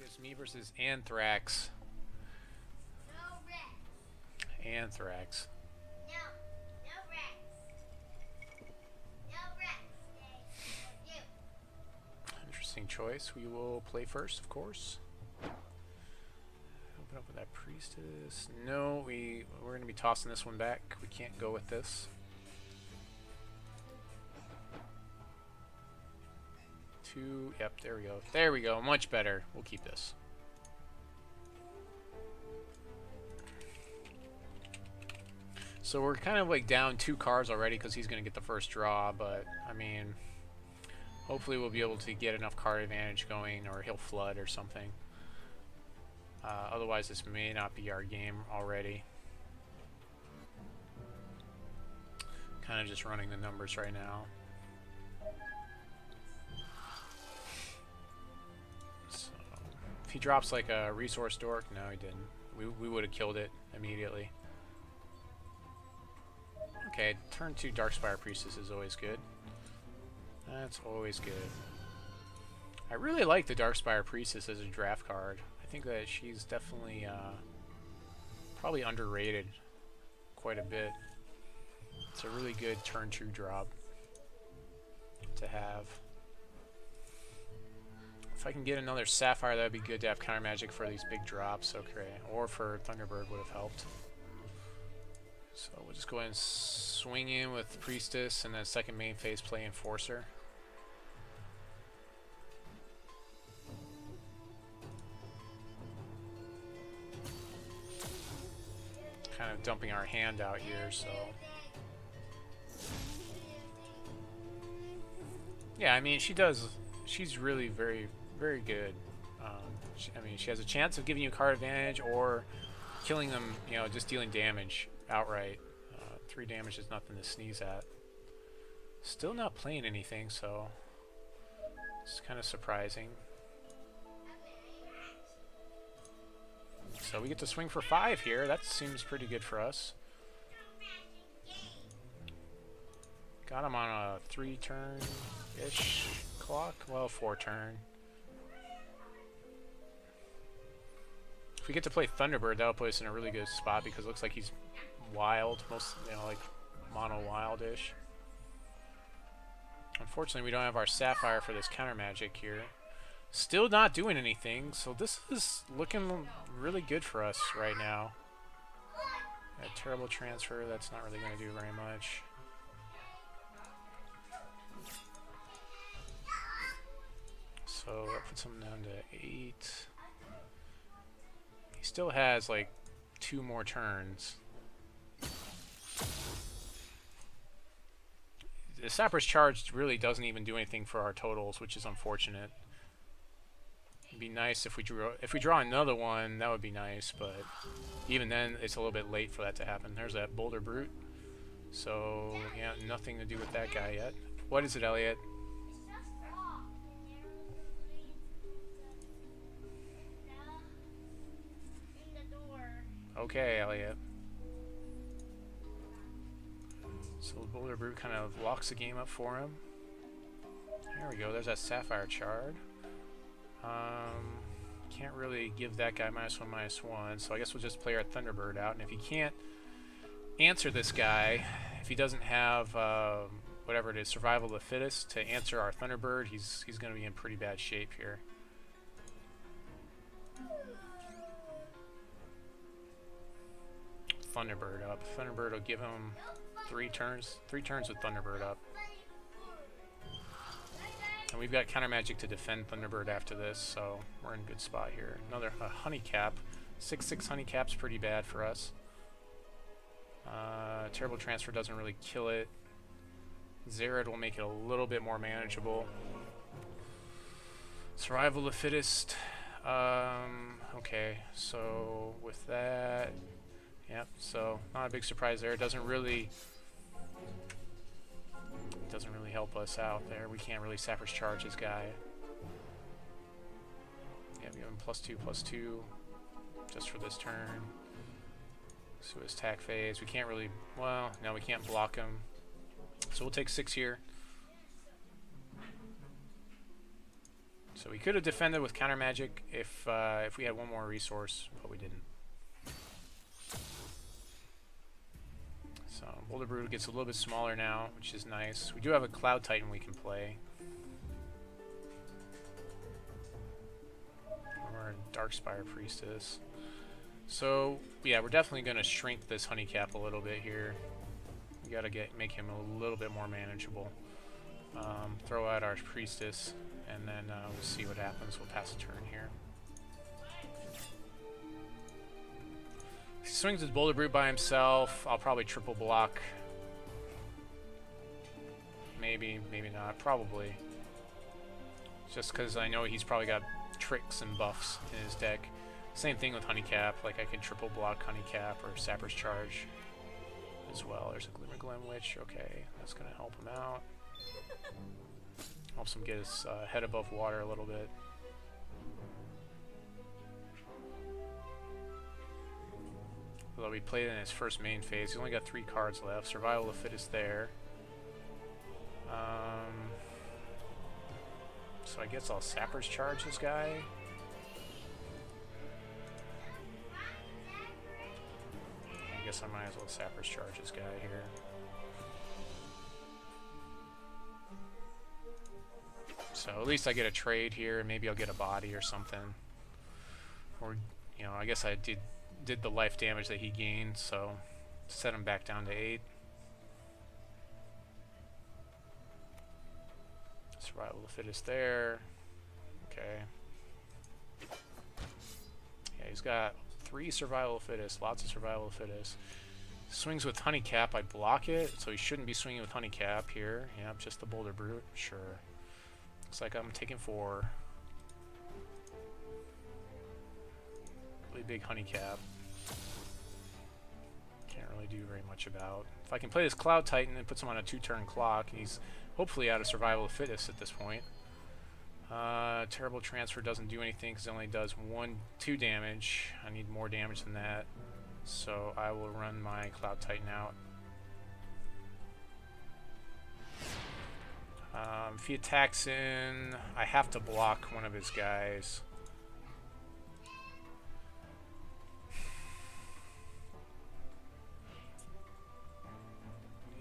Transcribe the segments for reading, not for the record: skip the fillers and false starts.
It's me versus Anthrax. No Rex. Anthrax. No. No Rex. No Rex. Stay. You. Interesting choice. We will play first, of course. Open up with that Priestess. No, we're going to be tossing this one back. We can't go with this. 2. Yep, there we go. There we go. Much better. We'll keep this. So we're kind of like down 2 cards already because he's going to get the first draw, but I mean, hopefully we'll be able to get enough card advantage going, or he'll flood or something. Otherwise this may not be our game already. Kind of just running the numbers right now. So if he drops like a resource dork, no he didn't. We would have killed it immediately. Okay, turn 2 Darkspire Priestess is always good. That's always good. I really like the Darkspire Priestess as a draft card. I think that she's definitely probably underrated quite a bit. It's a really good turn 2 drop to have. If I can get another Sapphire, that would be good to have Countermagic for these big drops. Okay, or for Thunderbird would have helped. So we'll just go ahead and swing in with Priestess, and then second main phase play Enforcer. Kind of dumping our hand out here, so... Yeah, I mean, she's really very, very good. I mean, she has a chance of giving you card advantage or killing them, you know, just dealing damage outright. 3 damage is nothing to sneeze at. Still not playing anything, so it's kind of surprising. So we get to swing for 5 here. That seems pretty good for us. Got him on a 3-turn-ish clock. Well, 4-turn. If we get to play Thunderbird, that'll put us in a really good spot because it looks like he's wild, most, you know, like mono wild-ish. Unfortunately, we don't have our Sapphire for this Countermagic here. Still not doing anything, so this is looking really good for us right now. A terrible transfer, that's not really going to do very much. So that puts him down to 8. He still has like 2 more turns. The Sappers Charge really doesn't even do anything for our totals, which is unfortunate. It'd be nice if we draw another one, that would be nice, but even then it's a little bit late for that to happen. There's that Boulder Brute. So yeah, nothing to do with that guy yet. What is it, Elliot? Okay, Elliot. So the Boulder Brute kind of locks the game up for him. There we go, there's that Sapphire Shard. Can't really give that guy -1/-1, so I guess we'll just play our Thunderbird out, and if he can't answer this guy, if he doesn't have whatever it is, Survival of the Fittest, to answer our Thunderbird, he's going to be in pretty bad shape here. Thunderbird up. Thunderbird will give him 3 turns. 3 turns with Thunderbird up. And we've got Countermagic to defend Thunderbird after this, so we're in a good spot here. Another Honeycap. 6/6 Honeycap's pretty bad for us. Terrible Transfer doesn't really kill it. Zared will make it a little bit more manageable. Survival of the Fittest. Okay, so with that... Yep, so not a big surprise there. It doesn't really help us out there. We can't really Sappers Charge this guy. Yeah, we give him +2/+2 just for this turn. So his attack phase. We can't really, well, no, we can't block him. So we'll take 6 here. So we could have defended with Countermagic if we had one more resource, but we didn't. So Boulder Brood gets a little bit smaller now, which is nice. We do have a Cloud Titan we can play. Or a Darkspire Priestess. So yeah, we're definitely going to shrink this Honeycap a little bit here. We got to make him a little bit more manageable. Throw out our Priestess, and then we'll see what happens. We'll pass a turn here. He swings his Boulder Brute by himself. I'll probably triple block. Maybe, maybe not. Probably. Just because I know he's probably got tricks and buffs in his deck. Same thing with Honeycap. Like, I could triple block Honeycap or Sappers Charge as well. There's a Glimmer Glen Witch. Okay, that's going to help him out. Helps him get his head above water a little bit. Although we played in his first main phase, he's only got 3 cards left. Survival of the Fittest there. So I guess I'll Sappers Charge this guy. I guess I might as well Sappers Charge this guy here. So at least I get a trade here, and maybe I'll get a body or something. Or, you know, I guess I did the life damage that he gained, so set him back down to 8. Survival of the Fittest there. Okay. Yeah, he's got 3 Survival of the Fittest, lots of Survival of the Fittest. Swings with Honeycap, I block it, so he shouldn't be swinging with Honeycap here. Yeah, just the Boulder Brute, sure. Looks like I'm taking 4. Really big Honeycap. Can't really do very much about. If I can play this Cloud Titan and puts him on a 2-turn clock, he's hopefully out of Survival of the Fittest at this point. Terrible Transfer doesn't do anything because it only does 2 damage. I need more damage than that. So I will run my Cloud Titan out. If he attacks in, I have to block one of his guys.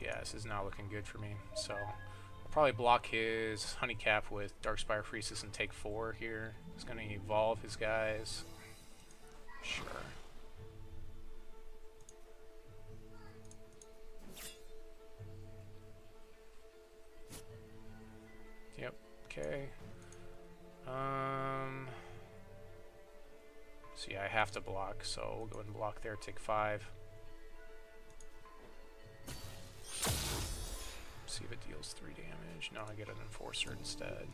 Yeah, this is not looking good for me. So I'll probably block his Honeycap with Darkspire Priestess and take 4 here. He's going to evolve his guys. Sure. Yep, okay. So yeah, I have to block, so we'll go ahead and block there, take 5. See if it deals 3 damage. No, I get an Enforcer instead.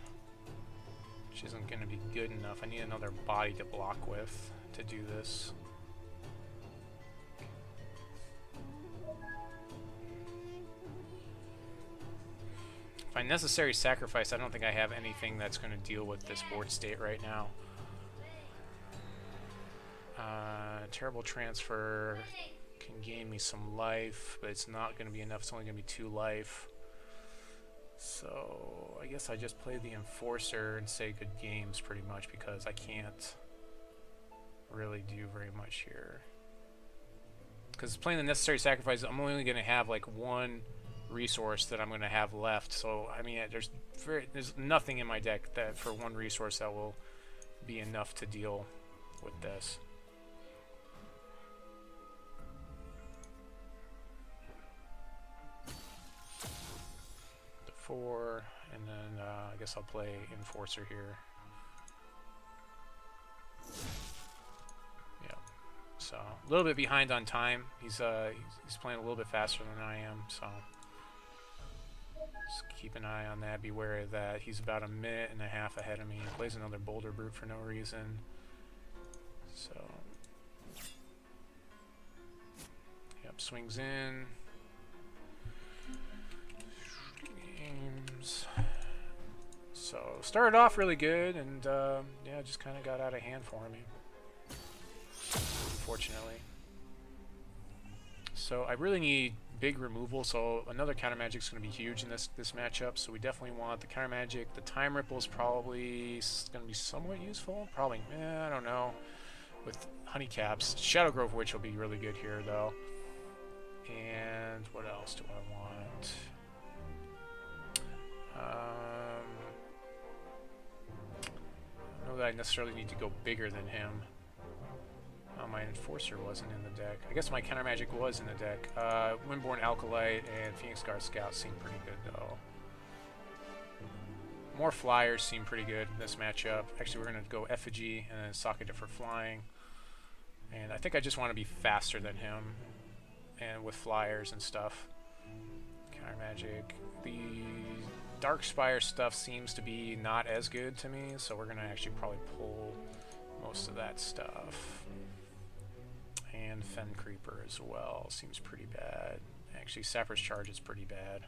Which isn't going to be good enough. I need another body to block with to do this. If I necessary sacrifice, I don't think I have anything that's going to deal with this board state right now. Terrible Transfer can gain me some life, but it's not going to be enough. It's only going to be 2 life. So I guess I just play the Enforcer and say good games pretty much because I can't really do very much here. Because playing the necessary sacrifice, I'm only going to have like 1 resource that I'm going to have left. So I mean, there's nothing in my deck that for 1 resource that will be enough to deal with this. The 4, and then I guess I'll play Enforcer here. Yeah. So a little bit behind on time. He's playing a little bit faster than I am. So. Just keep an eye on that. Beware of that. He's about 1.5 minutes ahead of me. He plays another Boulder Brute for no reason. So, yep, swings in. Games. So started off really good, and yeah, just kind of got out of hand for me, unfortunately. So I really need big removal, so another Countermagic is going to be huge in this matchup, so we definitely want the Countermagic. The Time Ripple is probably going to be somewhat useful. Probably, I don't know. With Honeycaps. Shadow Grove Witch will be really good here, though. And what else do I want? I don't know that I necessarily need to go bigger than him. My Enforcer wasn't in the deck. I guess my Countermagic was in the deck. Windborn Alkalite and Phoenix Guard Scout seem pretty good, though. More Flyers seem pretty good in this matchup. Actually, we're going to go Effigy and then socket it for flying. And I think I just want to be faster than him. And with Flyers and stuff. Countermagic. The Darkspire stuff seems to be not as good to me, so we're going to actually probably pull most of that stuff. And Fen Creeper as well. Seems pretty bad. Actually, Sappers Charge is pretty bad.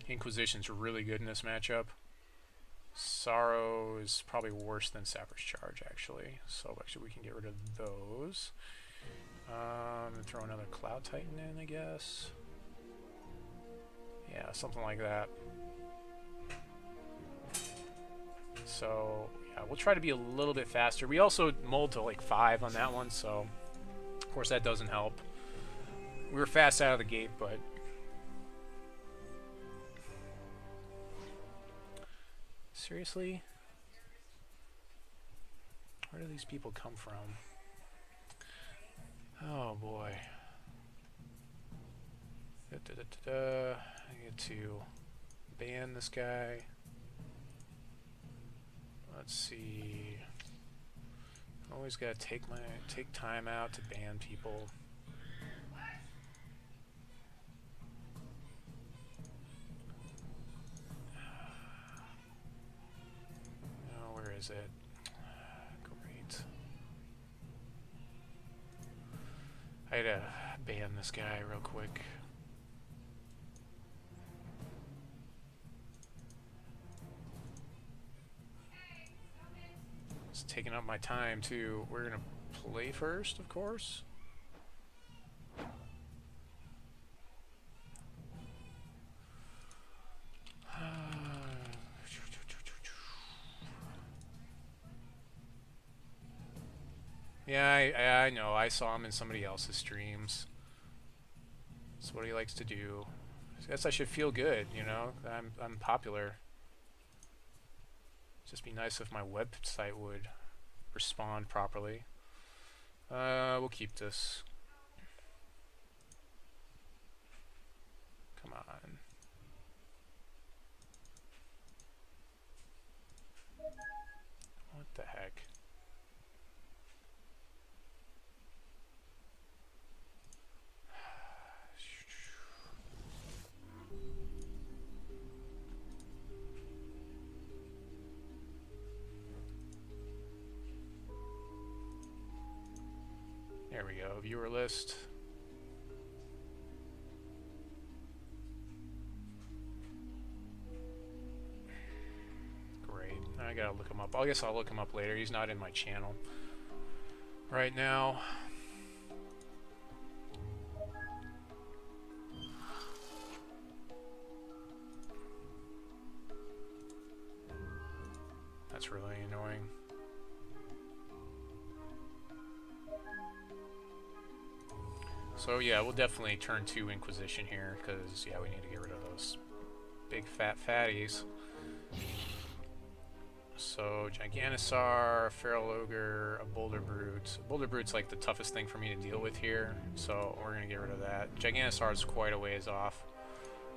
Inquisition's really good in this matchup. Sorrow is probably worse than Sappers Charge, actually. So actually we can get rid of those. And throw another Cloud Titan in, I guess. Yeah, something like that. So yeah, we'll try to be a little bit faster. We also mulled to like 5 on that one, so of course that doesn't help. We were fast out of the gate, but seriously? Where do these people come from? Oh boy. I get to ban this guy. Let's see. Always gotta take time out to ban people. Oh, where is it? Great. I gotta ban this guy real quick. It's taking up my time too. We're gonna play first, of course. Yeah, I know. I saw him in somebody else's streams. That's what he likes to do. I guess I should feel good, you know. I'm popular. Just be nice if my website would respond properly. We'll keep this. Come on. What the heck? There we go, viewer list. Great, I gotta look him up. I guess I'll look him up later. He's not in my channel right now. That's really annoying. So yeah, we'll definitely turn to Inquisition here, because yeah, we need to get rid of those big fat fatties. So Gigantisar, Feral Ogre, a Boulder Brute. Boulder Brute's like the toughest thing for me to deal with here, so we're gonna get rid of that. Gigantisar is quite a ways off.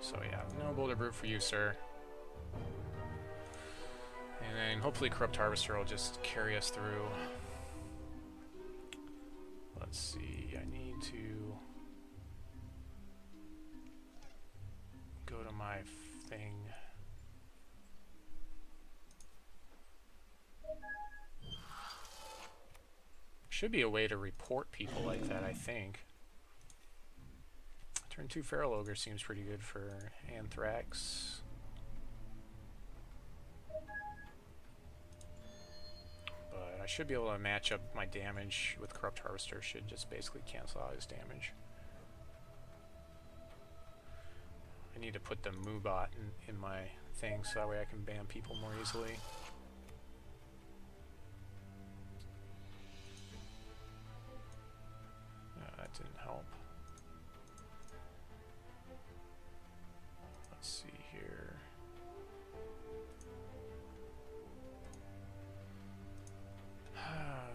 So yeah, no Boulder Brute for you, sir. And then hopefully Corrupt Harvester will just carry us through. Let's see, I need to go to my thing. Should be a way to report people like that, I think. Turn 2 Feral Ogre seems pretty good for Anthrax. But I should be able to match up my damage with Corrupt Harvester. Should just basically cancel out his damage. I need to put the Moobot in my thing so that way I can ban people more easily. That didn't help. Let's see here.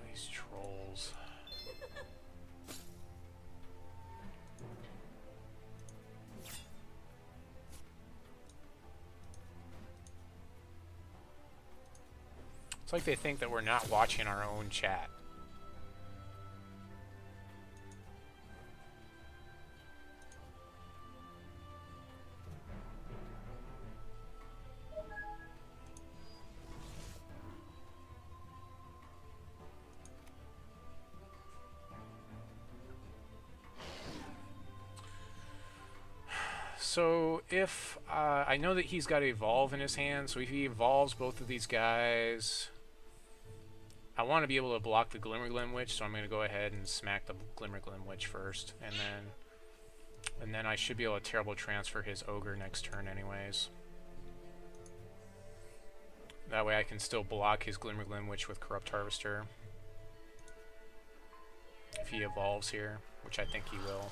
These trolls. It's like they think that we're not watching our own chat. So if I know that he's got Evolve in his hand, so if he evolves both of these guys, I want to be able to block the Glimmerglim Witch, so I'm going to go ahead and smack the Glimmerglim Witch first, and then I should be able to Terrible Transfer his Ogre next turn anyways. That way I can still block his Glimmerglim Witch with Corrupt Harvester. If he evolves here, which I think he will.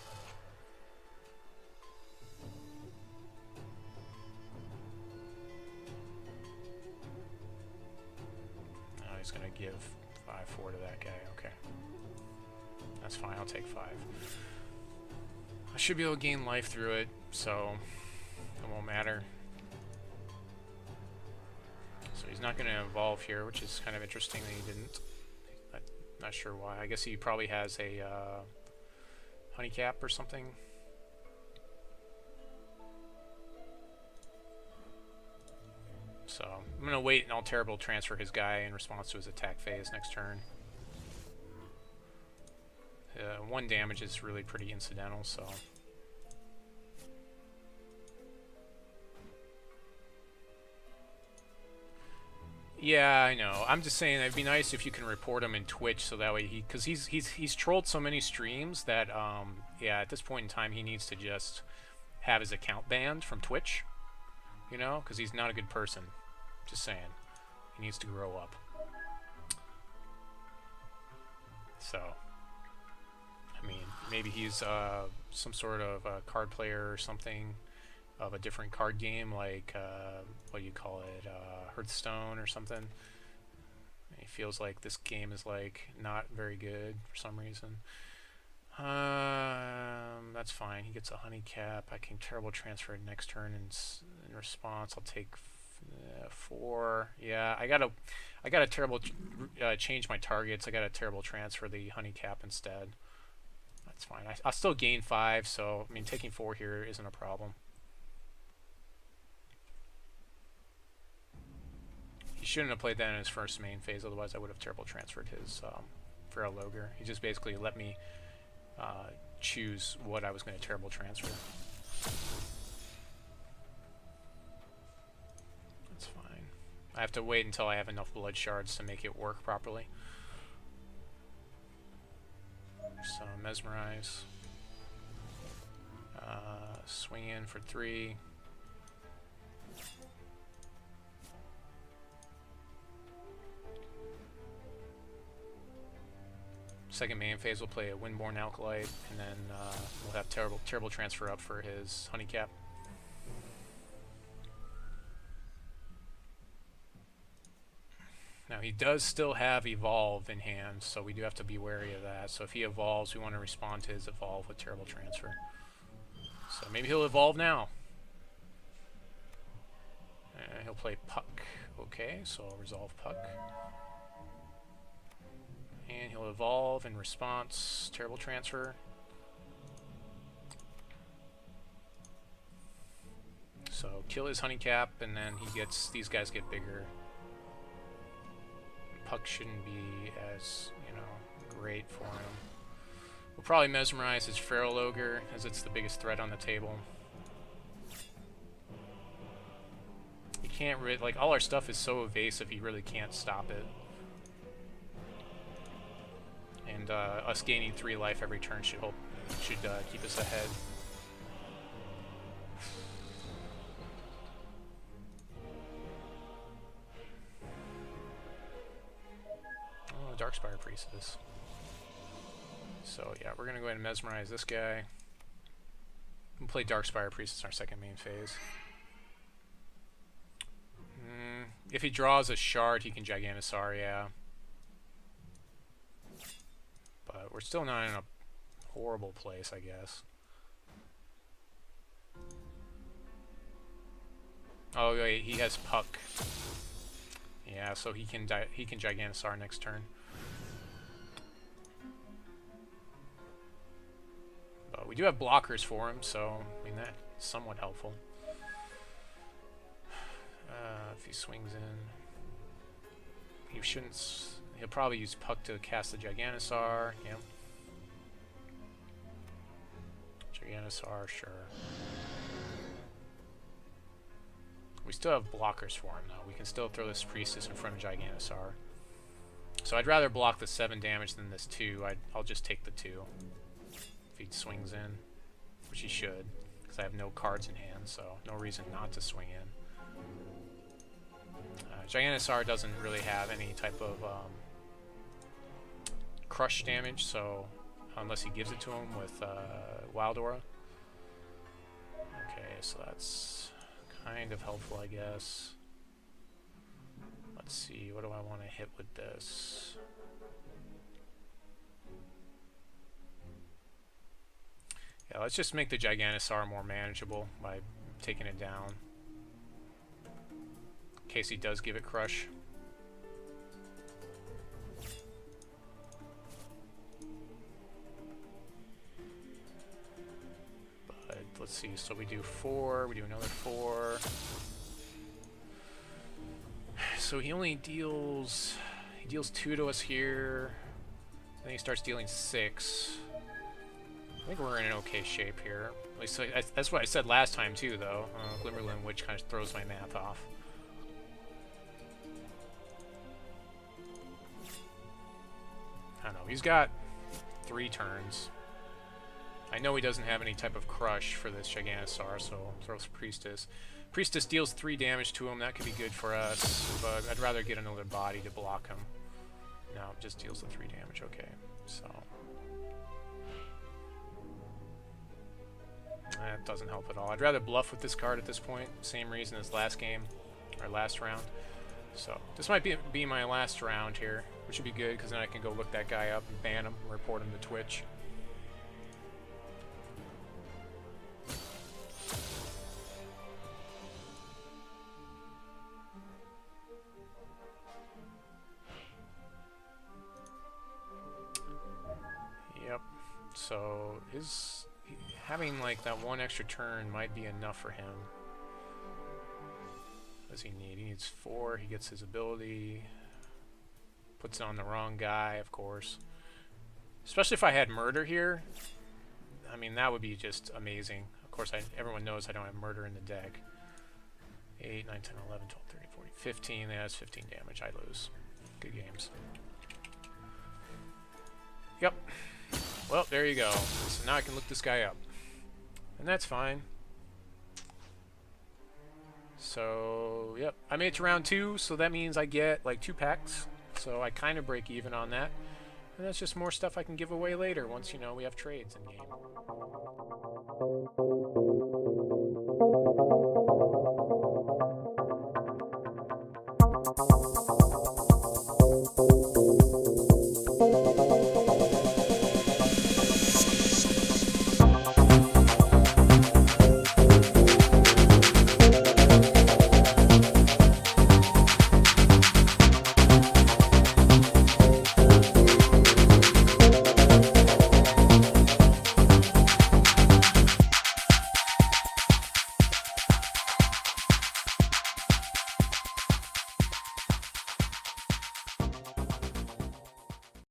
He's going to give 5-4 to that guy. Okay. That's fine. I'll take 5. I should be able to gain life through it, so it won't matter. So he's not going to evolve here, which is kind of interesting that he didn't. I'm not sure why. I guess he probably has a honeycap or something. So I'm going to wait and I'll Terrible Transfer his guy in response to his attack phase next turn. 1 damage is really pretty incidental, so... Yeah, I know. I'm just saying it'd be nice if you can report him in Twitch so that way because he's trolled so many streams that, yeah, at this point in time he needs to just have his account banned from Twitch. You know, because he's not a good person. Just saying. He needs to grow up. So, I mean, maybe he's some sort of card player or something of a different card game, like, what do you call it, Hearthstone or something. And he feels like this game is, like, not very good for some reason. That's fine. He gets a honey cap. I can Terrible Transfer it next turn, and in response, I'll take 4. Yeah, I gotta terrible change my targets. I gotta Terrible Transfer the honey cap instead. That's fine. I'll still gain 5, so I mean, taking 4 here isn't a problem. He shouldn't have played that in his first main phase. Otherwise, I would have Terrible Transferred his Feral Ogre. He just basically let me choose what I was going to Terrible Transfer. That's fine. I have to wait until I have enough blood shards to make it work properly. So Mesmerize. Swing in for 3. Second main phase, we'll play a Windborn Alkalite, and then we'll have Terrible Transfer up for his honey cap. Now he does still have Evolve in hand, so we do have to be wary of that. So if he evolves, we want to respond to his Evolve with Terrible Transfer. So maybe he'll evolve now. He'll play Puck. Okay, so I'll resolve Puck. And he'll evolve in response, Terrible Transfer. So kill his honey cap, and then these guys get bigger. Puck shouldn't be as, great for him. We'll probably Mesmerize his Feral Ogre, as it's the biggest threat on the table. He can't all our stuff is so evasive, he really can't stop it. And us gaining 3 life every turn should keep us ahead. Oh, Darkspire Priestess. So yeah, we're gonna go ahead and mesmerize this guy. And play Darkspire Priestess in our second main phase. If he draws a shard, he can Gigantosaur, yeah. But we're still not in a horrible place, I guess. Oh wait, he has Puck. Yeah, so he can Gigantosaur next turn. But we do have blockers for him, so I mean that's somewhat helpful. If he swings in, he shouldn't. He'll probably use Puck to cast the Gigantosaur. Yep. Gigantosaur, sure. We still have blockers for him, though. We can still throw this Priestess in front of Gigantosaur. So I'd rather block the 7 damage than this 2. I'll just take the 2. If he swings in, which he should, because I have no cards in hand, so no reason not to swing in. Gigantosaur doesn't really have any type of crush damage, so unless he gives it to him with Wild Aura. Okay, so that's kind of helpful, I guess. Let's see, what do I want to hit with this? Yeah, let's just make the Gigantosaur more manageable by taking it down. In case he does give it crush. But let's see, so we do 4, we do another 4. So he only deals 2 to us here. Then he starts dealing 6. I think we're in an okay shape here. At least that's what I said last time too, though. Glimmerland Witch kind of throws my math off. I don't know. He's got 3 turns. I know he doesn't have any type of crush for this Gigantosaur, so throws Priestess. Priestess deals 3 damage to him. That could be good for us, but I'd rather get another body to block him. No, it just deals the 3 damage. Okay, so that doesn't help at all. I'd rather bluff with this card at this point. Same reason as last game, or last round. So this might be my last round here, which would be good because then I can go look that guy up and ban him, and report him to Twitch. Yep. So having like that 1 extra turn might be enough for him. What does he need? He needs 4. He gets his ability. Puts it on the wrong guy, of course. Especially if I had murder here. I mean, that would be just amazing. Of course, everyone knows I don't have murder in the deck. 8, 9, 10, 11, 12, 13, 14, 15. That's 15 damage. I lose. Good games. Yep. Well, there you go. So now I can look this guy up. And that's fine. So, yep. I made it to round 2, so that means I get like 2 packs. So I kind of break even on that. And that's just more stuff I can give away later once, you know, we have trades in game.